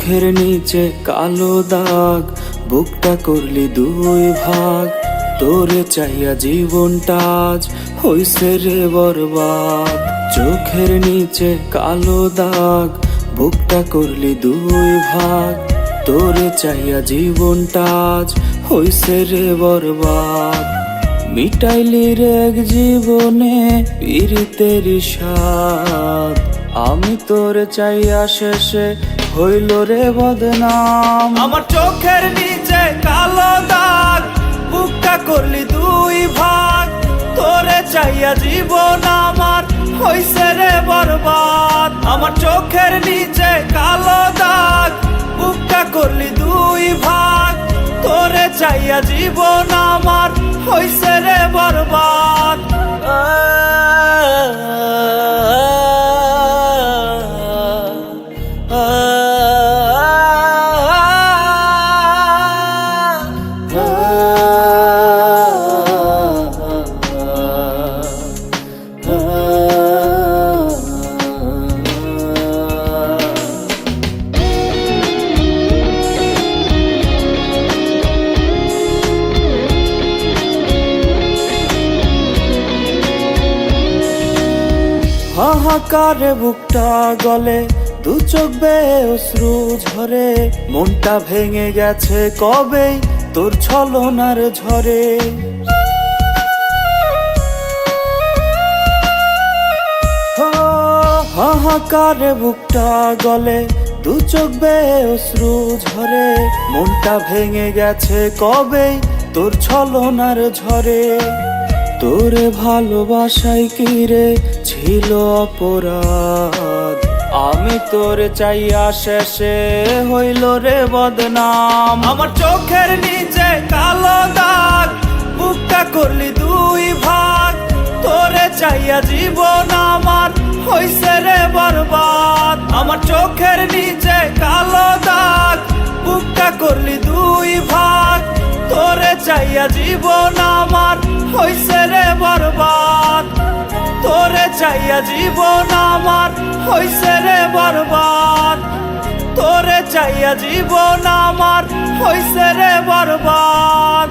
চোখের নিচে কালো দাগ, বুকটা করলি দুই ভাগ। তোরে চাইয়া জীবনটা আজ হইছে রে বরবাদ। চোখের নিচে কালো দাগ, বুকটা করলি দুই ভাগ। তোরে চাইয়া জীবনটা আজ হইছে রে বরবাদ। মিটাইলি রে এক জীবনে পীড়িতের স্বাদ। আমি তোরে চাইয়া শেষে হইল রে বদনাম। আমার চোখের নিচে কালো দাগ, বুকটা করলি দুই ভাগ। তোরে চাইয়া জীবন আমার হইছে রে বরবাদ। আমার চোখের নিচে কালো দাগ, বুকটা করলি দুই ভাগ। তোরে চাইয়া জীবন আমার হইছে রে বরবাদ। হাহাকারে বুকটা গলে, দু চোখ বেয়ে অশ্রু ঝরে। মনটা ভেঙে গেছে কবেই তোর ছলনার ঝরে। হাহাকারে বুকটা গলে, দু চোখ বেয়ে অশ্রু ঝরে। মনটা ভেঙে গেছে কবেই তোর ছলনার ঝরে। তোরে ভালোবাসাই কি রে ছিল অপরাধ। আমি তোরে চাইয়া শেষে হইল রে বদনাম। আমার চোখের নিচে কালো দাগ, বুকটা করলি দুই ভাগ। তোরে চাইয়া জীবন আমার হইছে রে বরবাদ। আমার চোখের নিচে কালো দাগ, বুকটা করলি দুই ভাগ। তোরে চাইয়া জীবন আমার হইছে রে বরবাদ। তোরে চাইয়া জীবন আমার হইছে রে বরবাদ। তোরে চাইয়া জীবন আমার হইছে রে বরবাদ।